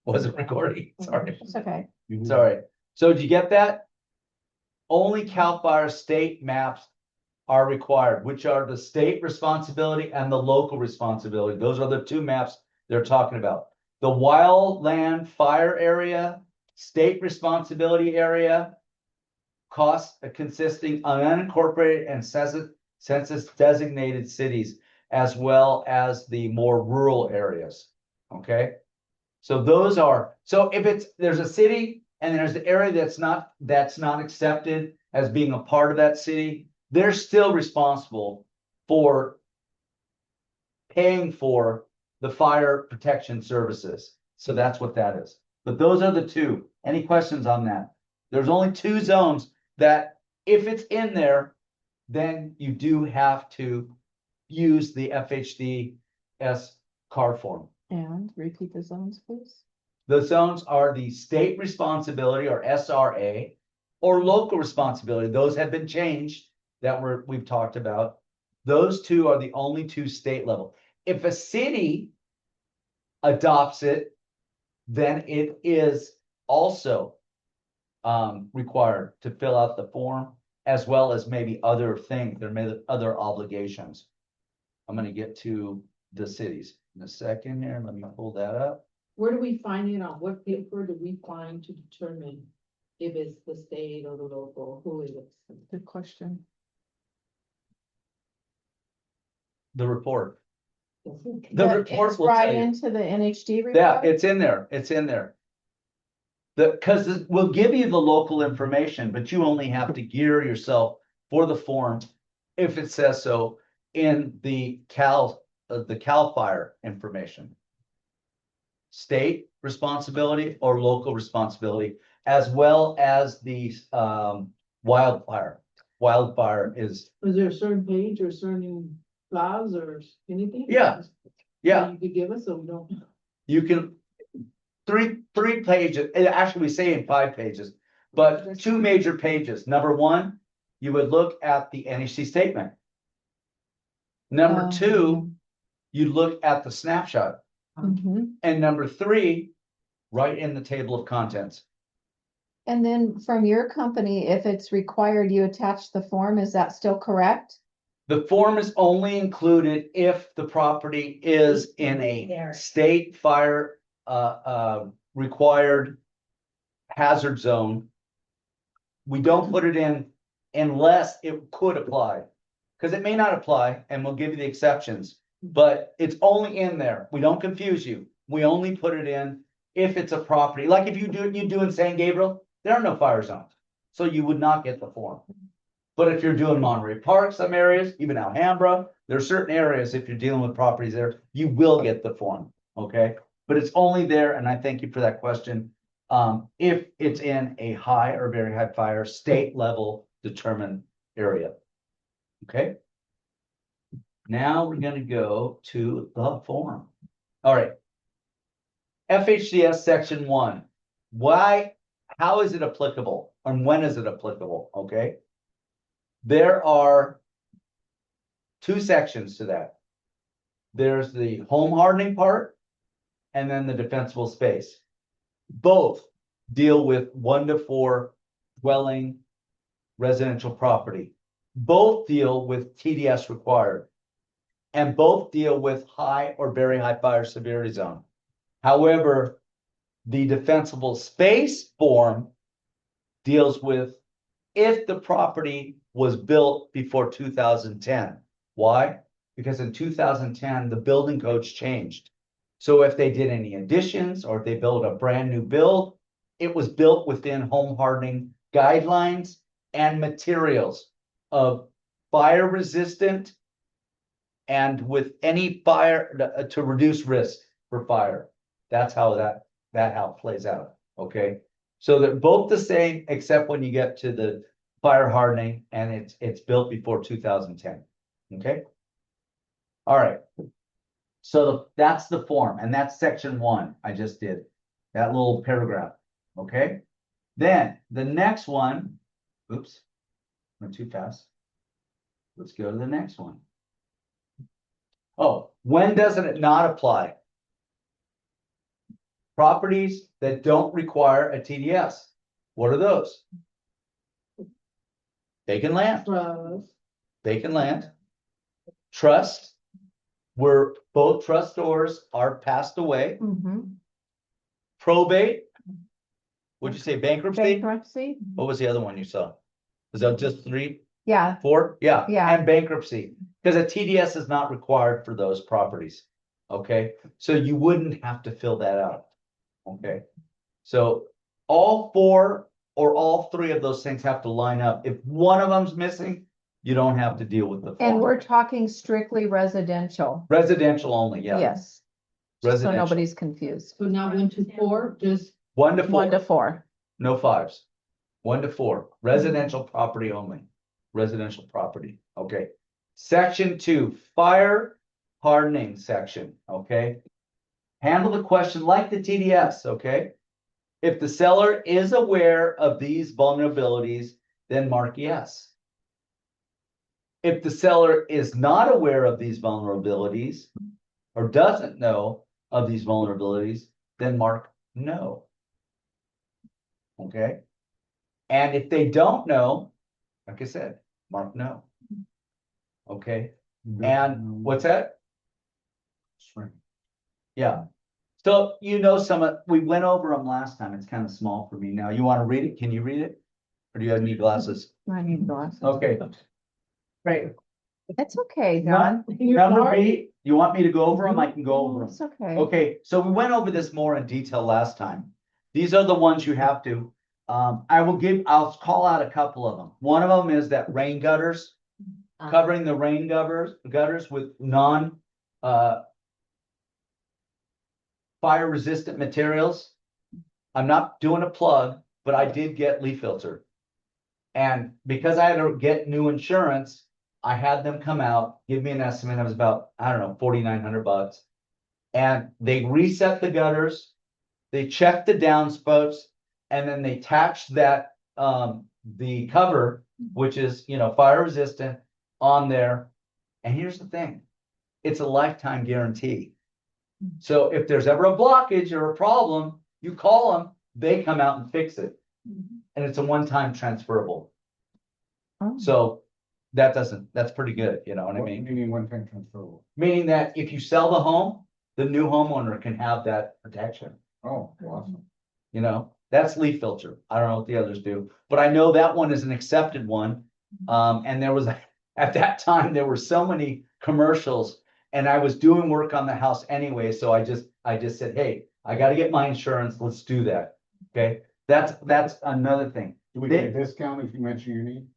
Wasn't recording, sorry. It's okay. Sorry. So did you get that? Only CAL FIRE state maps are required, which are the state responsibility and the local responsibility. Those are the two maps they're talking about. The wildland fire area, state responsibility area, costs consisting of unincorporated and census designated cities, as well as the more rural areas. Okay. So those are, so if there's a city and there's the area that's not accepted as being a part of that city, they're still responsible for paying for the fire protection services. So that's what that is. But those are the two. Any questions on that? There's only two zones that if it's in there, then you do have to use the FHDS card form. And repeat the zones, please. The zones are the state responsibility or SRA or local responsibility. Those have been changed that we've talked about. Those two are the only two state level. If a city adopts it, then it is also required to fill out the form, as well as maybe other things. There may be other obligations. I'm going to get to the cities in a second here. Let me pull that up. Where do we find it on? What paper do we find to determine if it's the state or the local? Who is it? Good question. The report. The The report It's will right tell you. into the NHD report. Yeah, it's in there. It's in there. Because we'll give you the local information, but you only have to gear yourself for the form if it says so in the CAL FIRE information. State responsibility or local responsibility, as well as the wildfire. Wildfire is, Is there a certain page or certain clause or anything? Yeah. yeah, That you could give us so we don't. you can, three pages, actually we say in 5 pages, but 2 major pages. Number 1, you would look at the NHC statement. Number 2, you look at the snapshot. Mhm. And number 3, right in the table of contents. And then from your company, if it's required, you attach the form, is that still correct? The form is only included if the property is in a state fire required hazard zone. We don't put it in unless it could apply, because it may not apply, and we'll give you the exceptions, but it's only in there. We don't confuse you. We only put it in if it's a property, like if you do in San Gabriel, there are no fire zones, so you would not get the form. But if you're doing Monterey Park, some areas, even Alhambra, there are certain areas, if you're dealing with properties there, you will get the form, okay? But it's only there, and I thank you for that question, if it's in a high or very high fire, state level determined area, okay? Now we're gonna go to the form. All right. FHDS section 1. How is it applicable? And when is it applicable? Okay. There are 2 sections to that. There's the home hardening part and then the defensible space. Both deal with 1 to 4 dwelling residential property. Both deal with TDS required. And both deal with high or very high fire severity zone. However, the defensible space form deals with if the property was built before 2010. Why? Because in 2010, the building codes changed. So if they did any additions or if they built a brand new build, it was built within home hardening guidelines and materials of fire resistant and with any fire to reduce risk for fire. That's how how it plays out. Okay. So they're both the same, except when you get to the fire hardening and it's built before 2010. Okay. All right. So that's the form, and that's section 1. I just did that little paragraph. Okay. Then the next one, oops, went too fast. Let's go to the next one. Oh, when doesn't it not apply? properties that don't require a TDS. What are those? Vacant land, Trust. vacant land. Trust, where both trustors are passed away. Mhm. Probate. Would you say bankruptcy? Bankruptcy, What was the other one you saw? Was that just 3, yeah, 4? Yeah. Yeah. And bankruptcy, because a TDS is not required for those properties. Okay, so you wouldn't have to fill that out. Okay, so all 4 or all 3 of those things have to line up. If one of them's missing, you don't have to deal with the and form. we're talking strictly residential, Residential only, yeah. yes. Just so Residential. nobody's confused, So now 1 to 4, just 1 to 4. 1 to 4. No 5s. 1 to 4, residential property only, residential property, okay. Section 2, fire hardening section, okay. Handle the question like the TDS, okay. If the seller is aware of these vulnerabilities, then mark yes. If the seller is not aware of these vulnerabilities or doesn't know of these vulnerabilities, then mark no. Okay? And if they don't know, like I said, mark no. Okay? And what's that? Yeah. So you know we went over them last time. It's kind of small for me now. You want to read it? Can you read it? Or do you have any glasses? I need glasses. Okay. Great. It's okay, John. Number B, you want me to go over them? I can go over them. It's okay. Okay, so we went over this more in detail last time. These are the ones you have to. I'll call out a couple of them. One of them is that rain gutters, covering the rain gutters with fire resistant materials. I'm not doing a plug, but I did get leaf filter. And because I had to get new insurance, I had them come out, give me an estimate. It was about, I don't know, $4,900. And they reset the gutters, they checked the downspouts, and then they attached that, the cover, which is, fire resistant on there. And here's the thing, it's a lifetime guarantee. So if there's ever a blockage or a problem, you call them, they come out and fix it. And it's a one-time transferable. Oh. So that's pretty good, you know what I mean? Meaning one-time transferable. Meaning that if you sell the home, the new homeowner can have that protection. Oh, awesome. That's leaf filter. I don't know what the others do, but I know that one is an accepted one. And at that time, there were so many commercials and I was doing work on the house anyway. So I just said, hey, I got to get my insurance. Let's do that. Okay. That's another thing. Do we get a discount if you mention your name?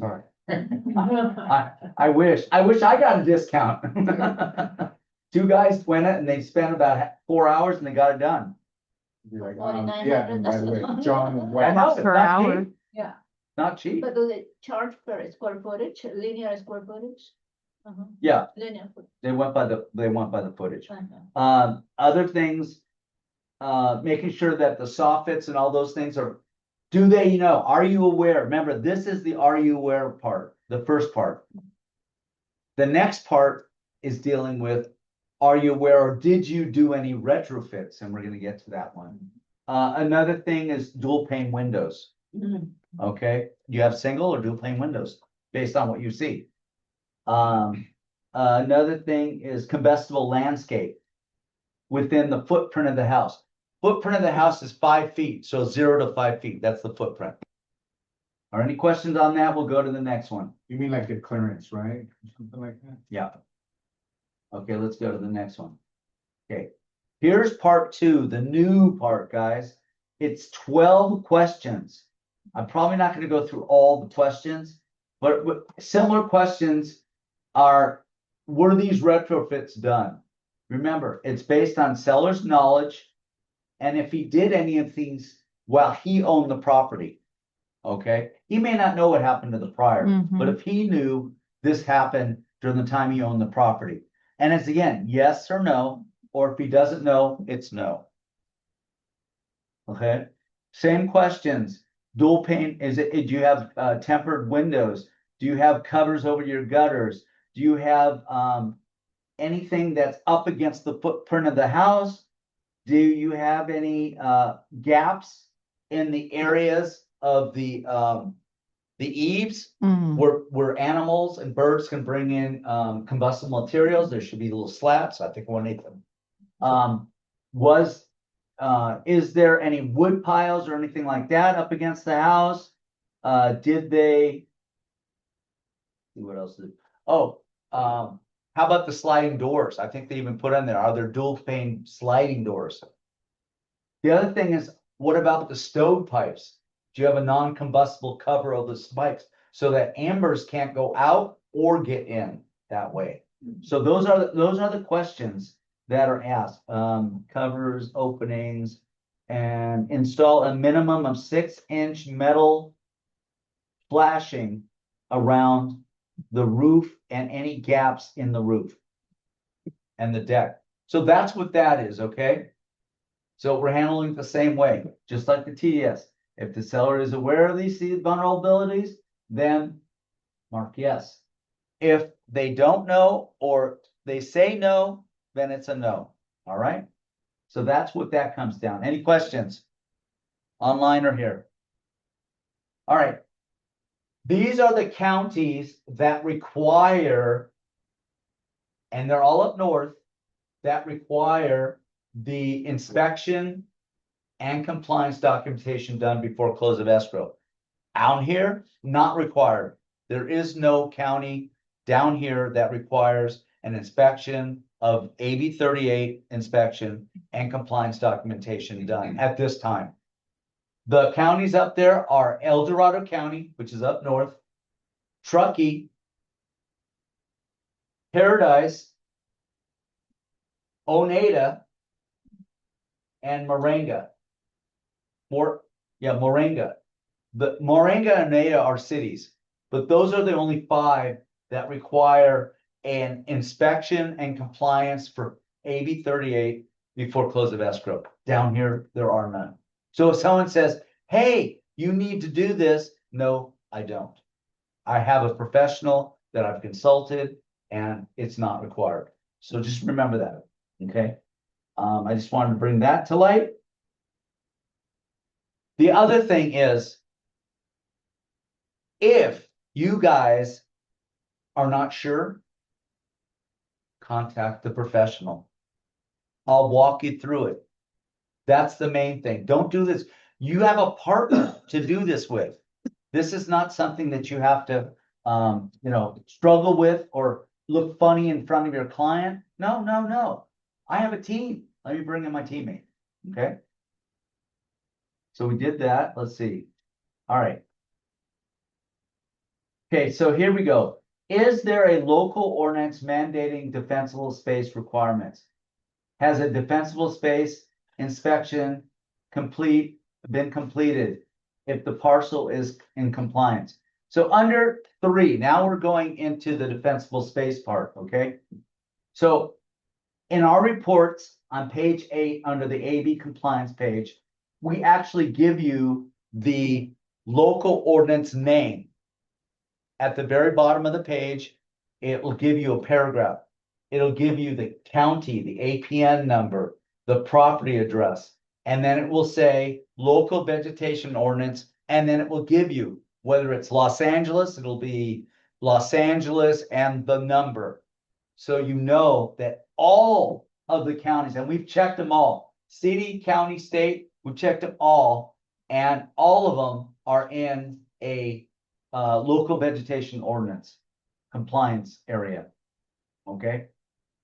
Sorry. I wish I got a discount. 2 guys went it and they spent about 4 hours and they got it done. Be like, 4,900, yeah, and by the way, John and And Wes. now it's Per not hour. cheap, Yeah, not cheap. but do they charge per square footage, linear square footage? Yeah, Linear foot. they went by the footage. Uh-huh. Other things, making sure that the soffits and all those things are, are you aware? Remember, this is the are you aware part, the first part. The next part is dealing with, are you aware or did you do any retrofits? And we're gonna get to that one. Another thing is dual pane windows. Mhm. Okay, you have single or dual pane windows based on what you see. Another thing is combustible landscape within the footprint of the house. Footprint of the house is 5 feet, so 0 to 5 feet, that's the footprint. Are any questions on that? We'll go to the next one. You mean like the clearance, right? Something like that? Yeah. Okay, let's go to the next one. Okay, here's part 2, the new part, guys. It's 12 questions. I'm probably not gonna go through all the questions, but similar questions are, were these retrofits done? Remember, it's based on seller's knowledge, and if he did any of these while he owned the property. Okay, he may not know what happened to the prior, but if he knew this happened during the time he owned the property. And it's again, yes or no, or if he doesn't know, it's no. Okay, same questions. Dual pane, do you have tempered windows? Do you have covers over your gutters? Do you have anything that's up against the footprint of the house? Do you have any gaps in the areas of the eaves? Mm, Where animals and birds can bring in combustible materials? There should be little slats. I think I want to make them. Is there any wood piles or anything like that up against the house? Did they? See what else? How about the sliding doors? I think they even put on there, are there dual pane sliding doors? The other thing is, what about the stovepipes? Do you have a non-combustible cover of the spikes so that embers can't go out or get in that way? So those are the questions that are asked. Covers, openings, and install a minimum of 6-inch metal flashing around the roof and any gaps in the roof and the deck. So that's what that is, okay? So we're handling it the same way, just like the TDS. If the seller is aware of these vulnerabilities, then mark yes. If they don't know or they say no, then it's a no. All right? So that's what that comes down. Any questions? Online or here? All right. These are the counties that require, and they're all up north, that require the inspection and compliance documentation done before close of escrow. Out here, not required. There is no county down here that requires an inspection of AB 38 inspection and compliance documentation done at this time. The counties up there are El Dorado County, which is up north, Truckee, Paradise, Oneida, and Moringa. Moringa. The Moringa and Oneida are cities, but those are the only 5 that require an inspection and compliance for AB 38 before close of escrow. Down here, there are none. So if someone says, hey, you need to do this, no, I don't. I have a professional that I've consulted and it's not required. So just remember that, okay? I just wanted to bring that to light. The other thing is, if you guys are not sure, contact the professional. I'll walk you through it. That's the main thing. Don't do this. You have a partner to do this with. This is not something that you have to, struggle with or look funny in front of your client. No, no, no. I have a team. Let me bring in my teammate. Okay. So we did that. Let's see. All right. Okay, so here we go. Is there a local ordinance mandating defensible space requirements? Has a defensible space inspection been completed if the parcel is in compliance? So under 3, now we're going into the defensible space part, okay? So in our reports on page 8, under the AB compliance page, we actually give you the local ordinance name. At the very bottom of the page, it will give you a paragraph. It'll give you the county, the APN number, the property address, and then it will say local vegetation ordinance, and then it will give you whether it's Los Angeles, it'll be Los Angeles and the number. So you know that all of the counties, and we've checked them all, city, county, state, we've checked them all, and all of them are in a local vegetation ordinance compliance area. Okay.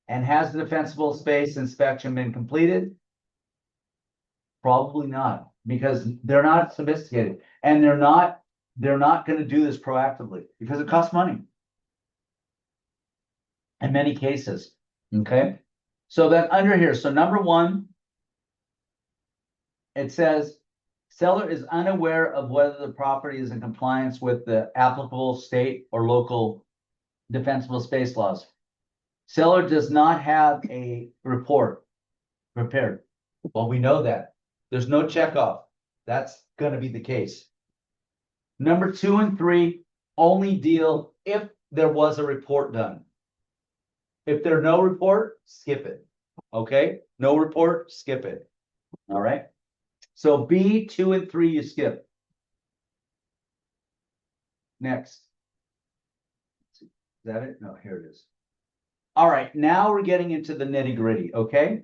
And has the defensible space inspection been completed? Probably not, because they're not sophisticated and they're not going to do this proactively because it costs money in many cases. Okay. So then under here, so number 1, it says seller is unaware of whether the property is in compliance with the applicable state or local defensible space laws. Seller does not have a report prepared. Well, we know that. There's no checkoff. That's going to be the case. Number 2 and 3 only deal if there was a report done. If there's no report, skip it. Okay? No report, skip it. All right, so B, 2, and 3 you skip. Next. Is that it? No, here it is. All right, now we're getting into the nitty gritty, okay?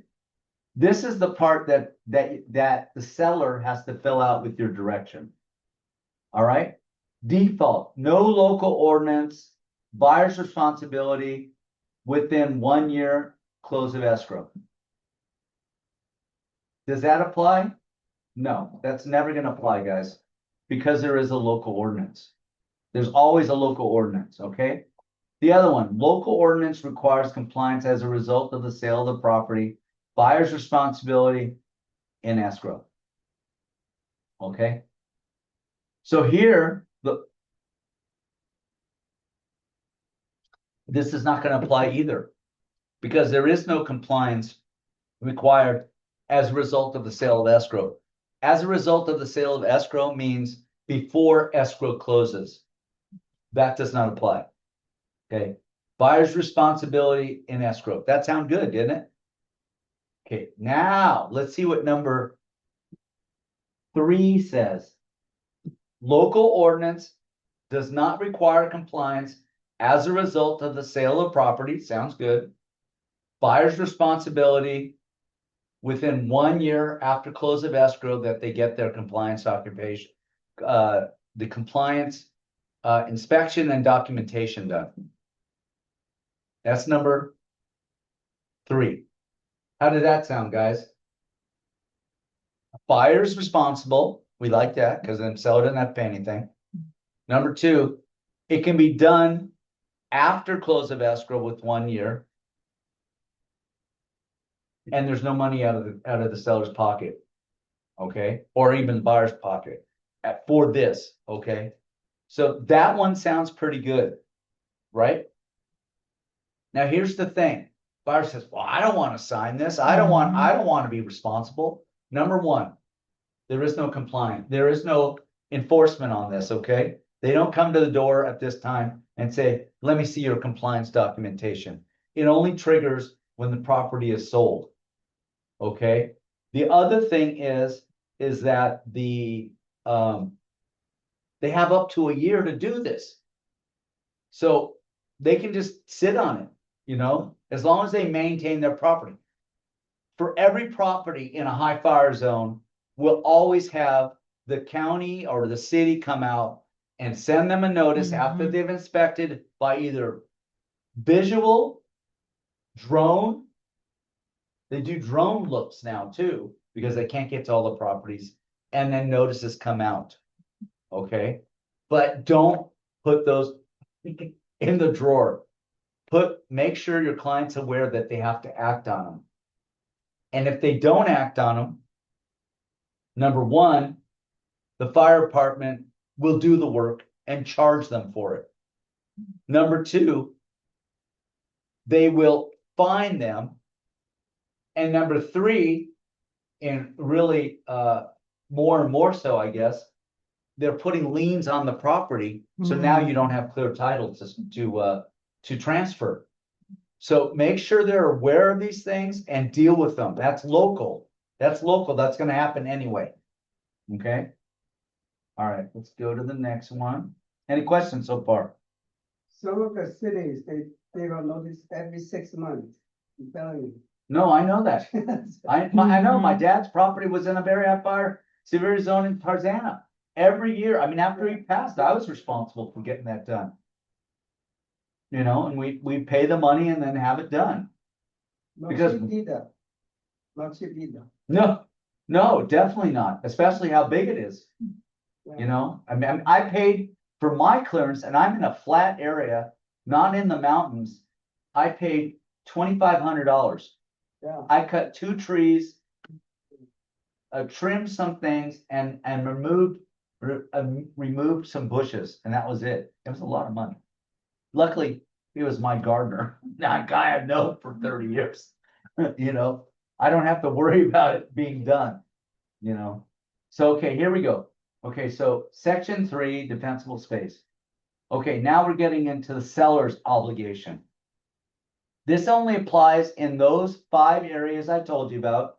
This is the part that the seller has to fill out with your direction. All right, default, no local ordinance, buyer's responsibility within 1 year close of escrow. Does that apply? No, that's never gonna apply, guys, because there is a local ordinance. There's always a local ordinance, okay? The other one, local ordinance requires compliance as a result of the sale of the property, buyer's responsibility in escrow. Okay? So here, this is not gonna apply either, because there is no compliance required as a result of the sale of escrow. As a result of the sale of escrow means before escrow closes. That does not apply. Okay, buyer's responsibility in escrow. That sound good, didn't it? Okay, now let's see what number 3 says. Local ordinance does not require compliance as a result of the sale of property. Sounds good. Buyer's responsibility within 1 year after close of escrow that they get their compliance occupation, the compliance inspection and documentation done. That's number 3. How did that sound, guys? Buyer's responsible. We like that because then seller doesn't have to pay anything. Number 2, it can be done after close of escrow with 1 year. And there's no money out of the seller's pocket. Okay, or even the buyer's pocket for this, okay? So that one sounds pretty good, right? Now, here's the thing. Buyer says, well, I don't want to sign this. I don't want to be responsible. Number 1, there is no compliance. There is no enforcement on this, okay? They don't come to the door at this time and say, let me see your compliance documentation. It only triggers when the property is sold. Okay. The other thing is that they have up to a year to do this. So they can just sit on it, you know, as long as they maintain their property. For every property in a high fire zone, we'll always have the county or the city come out and send them a notice after they've inspected by either visual, drone. They do drone looks now too, because they can't get to all the properties, and then notices come out. Okay, but don't put those in the drawer. Make sure your client's aware that they have to act on them. And if they don't act on them, number 1, the fire department will do the work and charge them for it. Number 2, they will fine them. And number 3, and really more and more so, I guess, they're putting liens on the property. So now you don't have clear title to transfer. So make sure they're aware of these things and deal with them. That's local. That's local. That's going to happen anyway. Okay. All right, let's go to the next one. Any questions so far? Some of the cities, they will notice every 6 months. I'm telling you. No, I know that. I know my dad's property was in a very high fire, severe zone in Tarzana. Every year, I mean, after he passed, I was responsible for getting that done. You know, and we pay the money and then have it done. Because- Not cheap either. No, definitely not, especially how big it is. You know, I mean, I paid for my clearance and I'm in a flat area, not in the mountains. I paid $2,500. Yeah. I cut 2 trees, trimmed some things and removed some bushes, and that was it. It was a lot of money. Luckily, he was my gardener, not a guy I've known for 30 years. You know, I don't have to worry about it being done, you know. So, okay, here we go. Okay, so section 3, defensible space. Okay, now we're getting into the seller's obligation. This only applies in those 5 areas I told you about.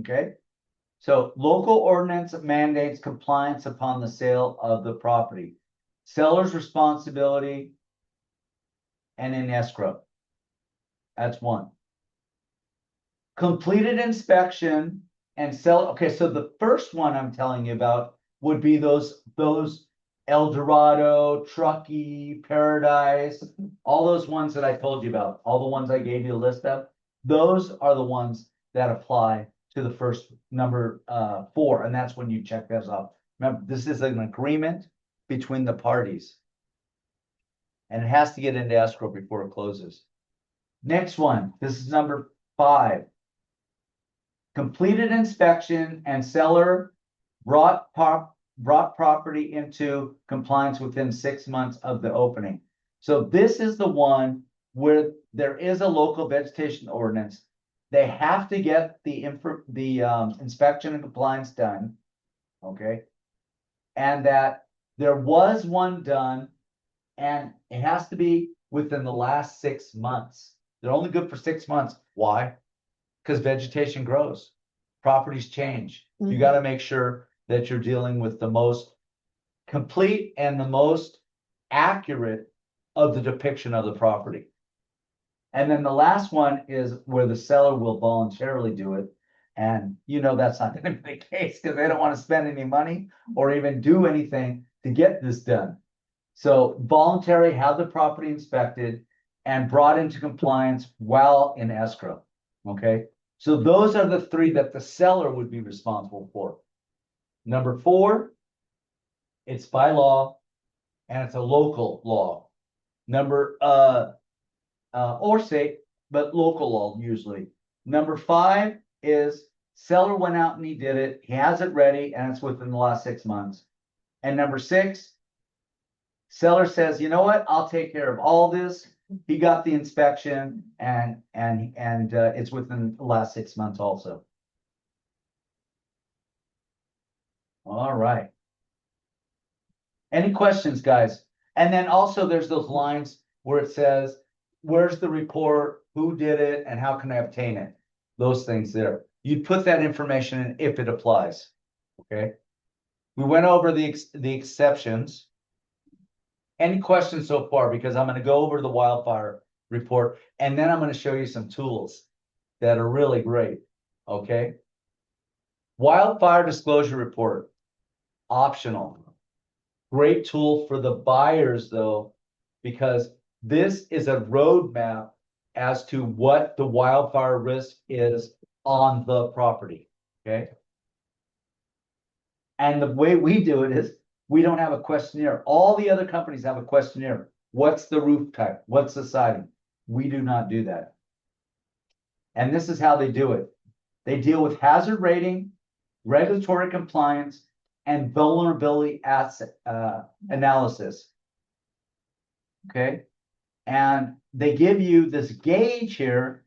Okay, So local ordinance mandates compliance upon the sale of the property. Seller's responsibility and in escrow. That's one. Completed inspection and sell, okay, so the first one I'm telling you about would be those El Dorado, Truckee, Paradise, all those ones that I told you about, all the ones I gave you a list of. Those are the ones that apply to the first number 4, and that's when you check those off. Remember, this is an agreement between the parties. And it has to get into escrow before it closes. Next one, this is number 5. Completed inspection and seller brought property into compliance within 6 months of the opening. So this is the one where there is a local vegetation ordinance. They have to get the inspection and compliance done, okay? And that there was one done, and it has to be within the last 6 months. They're only good for 6 months. Why? Because vegetation grows, properties change. You Mhm. got to make sure that you're dealing with the most complete and the most accurate of the depiction of the property. And then the last one is where the seller will voluntarily do it. And you know that's not going to be the case because they don't want to spend any money or even do anything to get this done. So voluntary, have the property inspected and brought into compliance while in escrow. Okay, so those are the 3 that the seller would be responsible for. Number 4, it's by law and it's a local law. Number or state, but local law usually. Number 5 is seller went out and he did it. He has it ready and it's within the last 6 months. And number 6, seller says, you know what, I'll take care of all this. He got the inspection and it's within the last 6 months also. All right. Any questions, guys? And then also there's those lines where it says, where's the report, who did it, and how can I obtain it? Those things there. You put that information in if it applies, okay? We went over the exceptions. Any questions so far? Because I'm going to go over the wildfire report and then I'm going to show you some tools that are really great. Okay. Wildfire disclosure report, optional. Great tool for the buyers though, because this is a roadmap as to what the wildfire risk is on the property. Okay. And the way we do it is we don't have a questionnaire. All the other companies have a questionnaire. What's the roof type? What's the siding? We do not do that. And this is how they do it. They deal with hazard rating, regulatory compliance, and vulnerability asset analysis. Okay. And they give you this gauge here,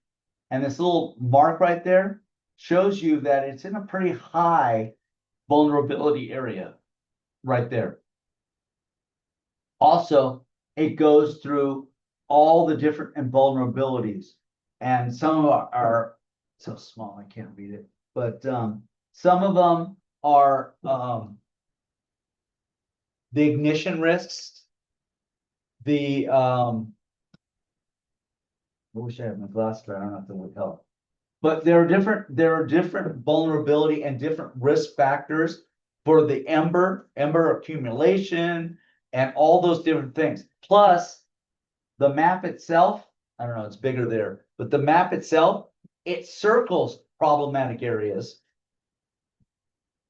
and this little mark right there shows you that it's in a pretty high vulnerability area right there. Also, it goes through all the different vulnerabilities, and some of them are so small I can't read it, but some of them are the ignition risks, the I wish I had my glasses, but I don't know if that would help. But there are different vulnerability and different risk factors for the ember accumulation, and all those different things. Plus, the map itself, I don't know, it's bigger there, but the map itself, it circles problematic areas.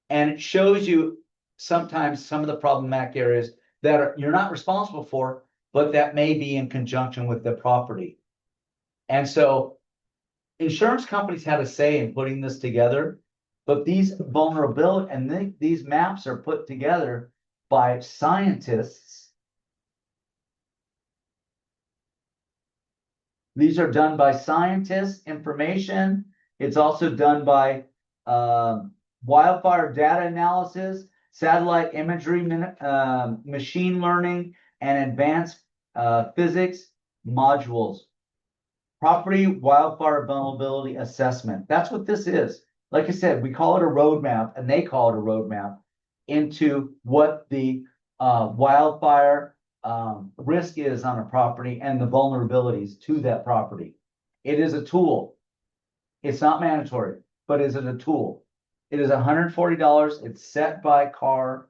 And it shows you sometimes some of the problematic areas that you're not responsible for, but that may be in conjunction with the property. And so insurance companies had a say in putting this together, but these vulnerability and these maps are put together by scientists. These are done by scientists, information. It's also done by wildfire data analysis, satellite imagery, machine learning, and advanced physics modules. Property wildfire vulnerability assessment. That's what this is. like I said, we call it a roadmap and they call it a roadmap into what the wildfire risk is on a property and the vulnerabilities to that property. It is a tool. It's not mandatory, but is it a tool? It is $140. It's set by car.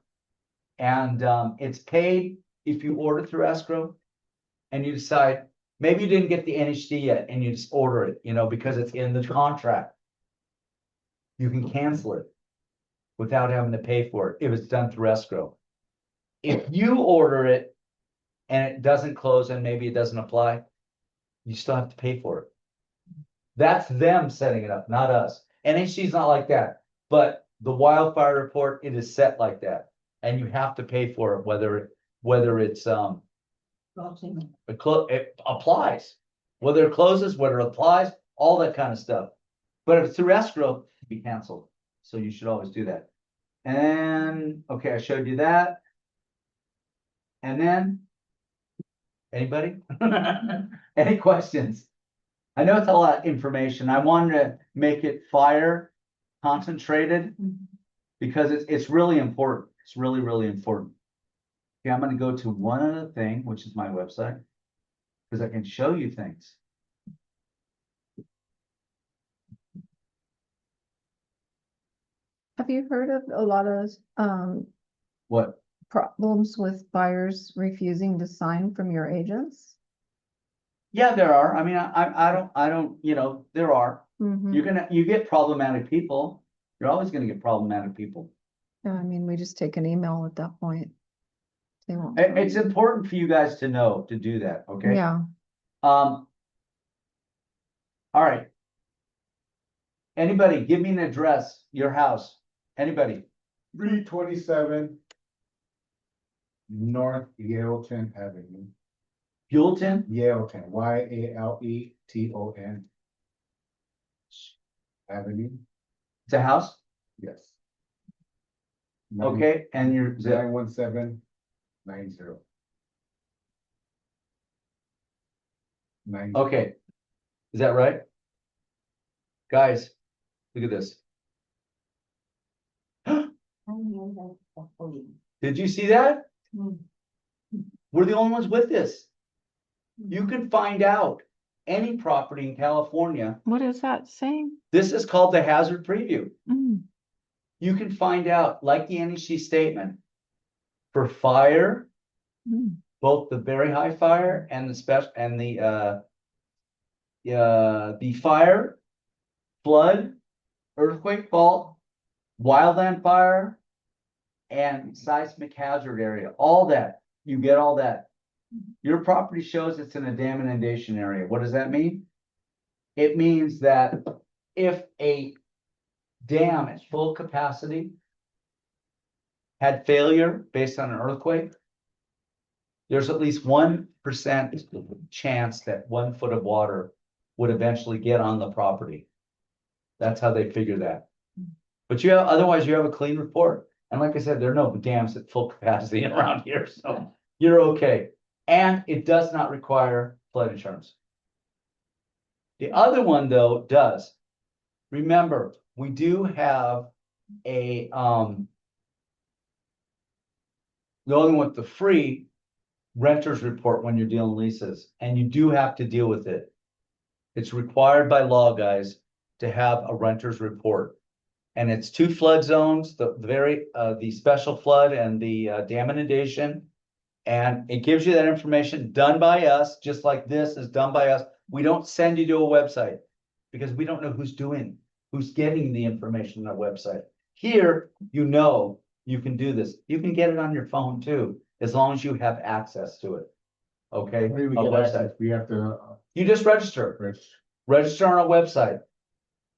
And it's paid if you order through escrow and you decide, maybe you didn't get the NHD yet and you just order it, you know, because it's in the contract. You can cancel it without having to pay for it if it's done through escrow. If you order it and it doesn't close and maybe it doesn't apply, you still have to pay for it. That's them setting it up, not us. NHD's not like that, but the wildfire report, it is set like that. And you have to pay for it, whether it's it applies, whether it closes, whether it applies, all that kind of stuff. But if it's through escrow, it can be canceled. So you should always do that. And okay, I showed you that. And then anybody? Any questions? I know it's a lot of information. I wanted to make it fire concentrated because it's really important. It's really, really important. Okay, I'm going to go to one other thing, which is my website, because I can show you things. Have you heard of a lot of What? problems with buyers refusing to sign from your agents? Yeah, there are. I mean, I don't, you know, there are. Mhm. You get problematic people. You're always going to get problematic people. Yeah, I mean, we just take an email at that point. They won't. It's important for you guys to know to do that, okay? Yeah, All right. Anybody, give me an address, your house. Anybody? 327 North Yaleton Avenue. Buellton? Yaleton, Yaleton Avenue, It's a house? yes. Okay, and your zip. 91790. 90. Okay. Is that right? Guys, look at this. Did you see that? We're the only ones with this. You can find out any property in California. what is that saying? This is called the hazard preview. Mm. You can find out, like the NEC statement, for fire, Mm. both the very high fire and the special and the fire, flood, earthquake fault, wildland fire, and seismic hazard area. All that, you get all that. Your property shows it's in a dam inundation area. What does that mean? It means that if a dam at full capacity had failure based on an earthquake, there's at least 1% chance that 1 foot of water would eventually get on the property. That's how they figure that. But otherwise you have a clean report. And like I said, there are no dams at full capacity around here, so you're okay. And it does not require flood insurance. The other one, though, does. Remember, we do have a going with the free renters report when you're dealing leases, and you do have to deal with it. It's required by law, guys, to have a renters report. And it's 2 flood zones, the special flood and the dam inundation. And it gives you that information done by us, just like this is done by us. We don't send you to a website because we don't know who's getting the information on our website. Here, you know, you can do this. You can get it on your phone too, as long as you have access to it. Okay? Where do we Our get website. access? We have to You just register. register. Register on our website.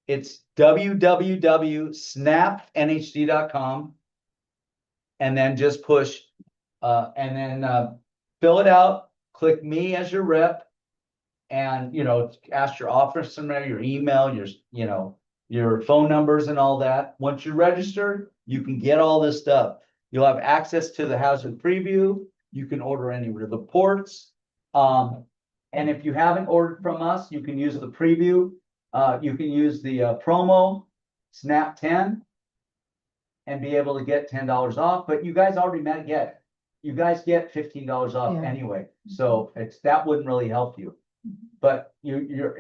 It's www.snapnhd.com. And then just push, and then fill it out, click me as your rep. And, you know, ask your office number, your email, your phone numbers and all that. Once you're registered, you can get all this stuff. You'll have access to the hazard preview. You can order any reports. And if you haven't ordered from us, you can use the preview. You can use the promo snap 10 and be able to get $10 off, but you guys already you guys get $15 off Yeah. anyway, so that wouldn't really help you. But you're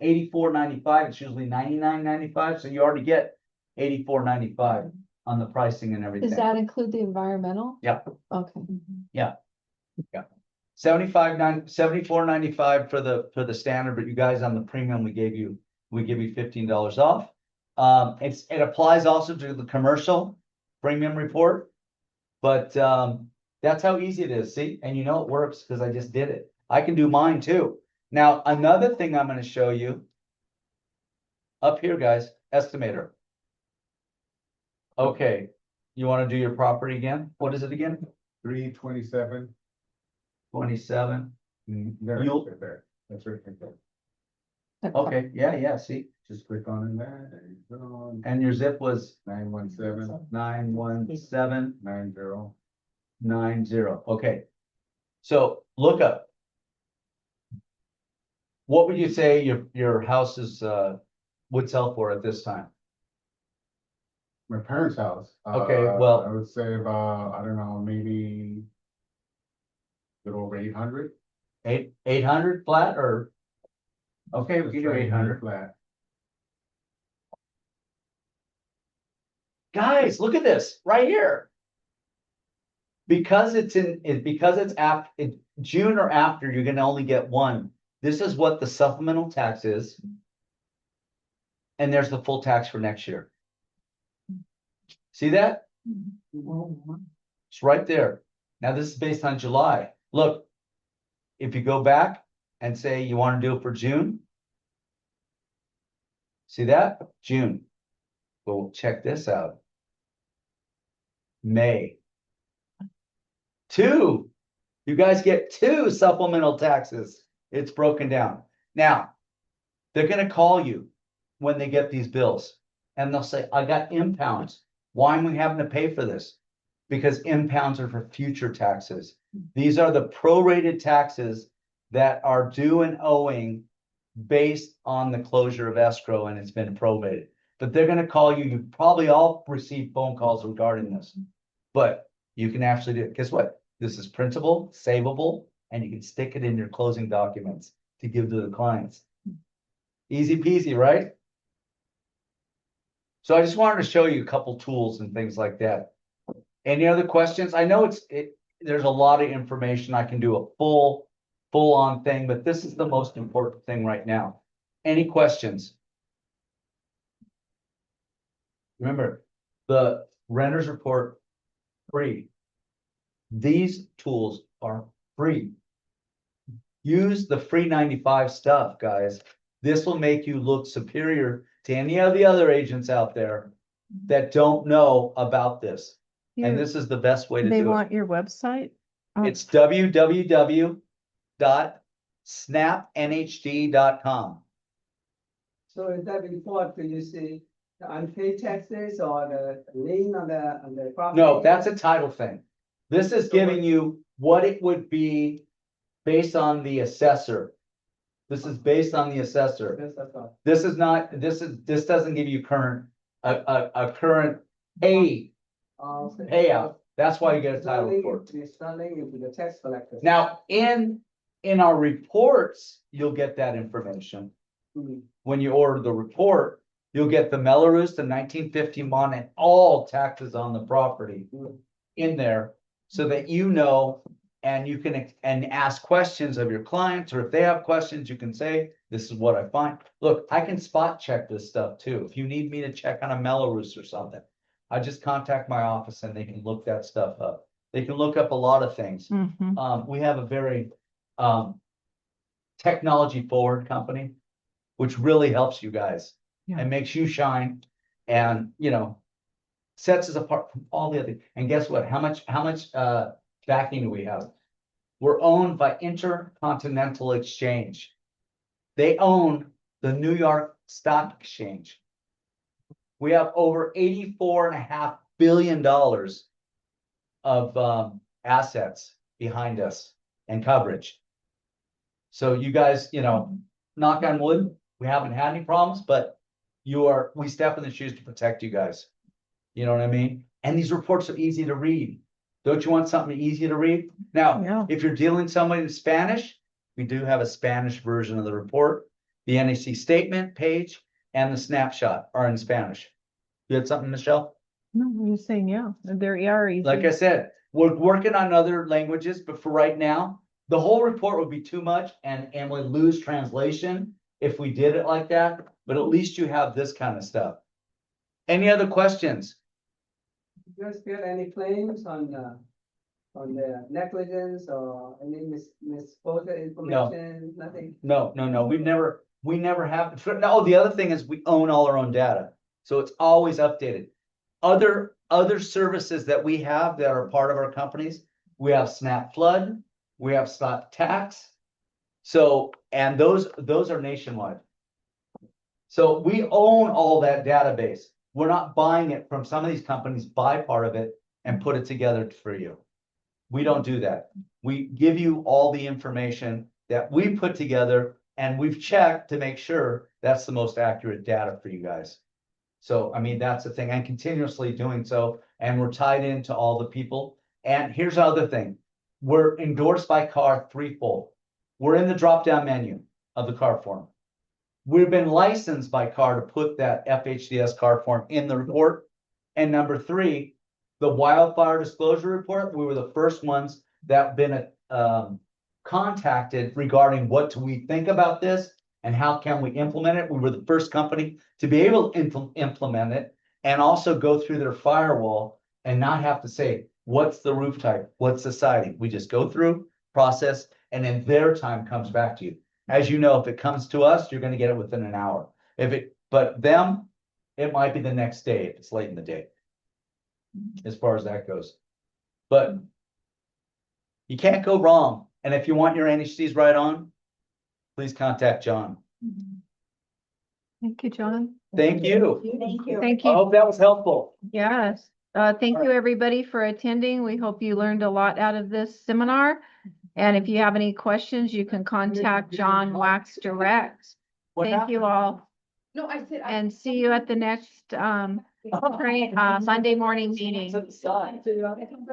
84.95, it's usually 99.95, so you already get 84.95 on the pricing and everything. Does that include the environmental? Yeah. Okay. 74.95 for the standard, but you guys on the premium, we give you $15 off. It applies also to the commercial premium report. But that's how easy it is, see, and you know it works because I just did it. I can do mine too. Now, another thing I'm gonna show you. Up here, guys, estimator. Okay, you wanna do your property again? What is it again? 327. 27. There, You'll- right there. That's right there. Okay, yeah, see, Just click on in there. There you go. and your zip was 917 91790. 90. Okay. So look up. What would you say your house is would sell for at this time? My parents' house. Okay, well- I would say about, I don't know, maybe a little over 800. 800 flat or? Okay, we can do That's right, 800. Flat. Guys, look at this right here. Because it's after June or after, you're gonna only get one. This is what the supplemental tax is. And there's the full tax for next year. See that? It's right there. Now this is based on July. Look. If you go back and say you want to do it for June. See that? June. Well, check this out. May. 2. You guys get 2 supplemental taxes. It's broken down. Now, they're gonna call you when they get these bills. And they'll say, I got impounds. Why am we having to pay for this? Because impounds are for future taxes. These are the prorated taxes that are due and owing based on the closure of escrow, and it's been prorated. But they're gonna call you. You probably all received phone calls regarding this. But you can actually do it. Guess what? This is printable, savable, and you can stick it in your closing documents to give to the clients. Easy peasy, right? So I just wanted to show you a couple tools and things like that. Any other questions? I know there's a lot of information. I can do a full on thing, but this is the most important thing right now. Any questions? Remember, the renter's report, free. These tools are free. Use the free 95 stuff, guys. This will make you look superior to any of the other agents out there that don't know about this. And this is the best way to They do it. want your website? It's www.snapnhd.com. So is that report, do you see the unpaid taxes or the lien on the property? No, that's a title thing. This is giving you what it would be based on the assessor. This is based on the assessor. That's all. This is not, this doesn't give you current, a current payout. That's why you get a title report. It's not linked into the tax collector. Now, in our reports, you'll get that information. When you order the report, you'll get the Melrose to 1951 and all taxes on the property in there so that you know, and you can ask questions of your clients, or if they have questions, you can say, this is what I find. Look, I can spot check this stuff too. If you need me to check on a Melrose or something, I just contact my office and they can look that stuff up. They can look up a lot of things. Mhm. We have a very technology forward company, which really helps you guys Yeah. and makes you shine and, sets us apart from all the other. And guess what? How much backing do we have? We're owned by Intercontinental Exchange. They own the New York Stock Exchange. We have over $84.5 billion of assets behind us and coverage. So you guys, knock on wood, we haven't had any problems, but we step in the shoes to protect you guys. You know what I mean? And these reports are easy to read. Don't you want something easy to read? Now, Yeah. if you're dealing with somebody in Spanish, we do have a Spanish version of the report. The NAC statement page and the snapshot are in Spanish. You had something, Michelle? No, I'm just saying, yeah, there are easy. Like I said, we're working on other languages, but for right now, the whole report would be too much and would lose translation if we did it like that, but at least you have this kind of stuff. Any other questions? You guys get any claims on the negligence or any misquoted information, nothing? No, we never have, no, the other thing is we own all our own data, so it's always updated. Other services that we have that are part of our companies, we have Snap Flood, we have Snap Tax. So, and those are nationwide. So we own all that database. We're not buying it from some of these companies, buy part of it and put it together for you. We don't do that. We give you all the information that we put together and we've checked to make sure that's the most accurate data for you guys. So, I mean, that's the thing, and continuously doing so, and we're tied into all the people. And here's the other thing, we're endorsed by CAR threefold. We're in the drop-down menu of the CAR form. We've been licensed by CAR to put that FHDS CAR form in the report. And number three, the wildfire disclosure report, we were the first ones that been contacted regarding what do we think about this and how can we implement it. We were the first company to be able to implement it and also go through their firewall and not have to say, what's the roof type? What's the siding? We just go through, process, and then their time comes back to you. As you know, if it comes to us, you're going to get it within an hour. But them, it might be the next day if it's late in the day, as far as that goes. But you can't go wrong. And if you want your NHCs right on, please contact John. Thank you, John. Thank you. Thank you. Thank I you, hope that was helpful. yes. Thank you, everybody, for attending. We hope you learned a lot out of this seminar. And if you have any questions, you can contact John Wax direct. What Thank you all, No, I said. and see you at the next Monday morning meeting. happened?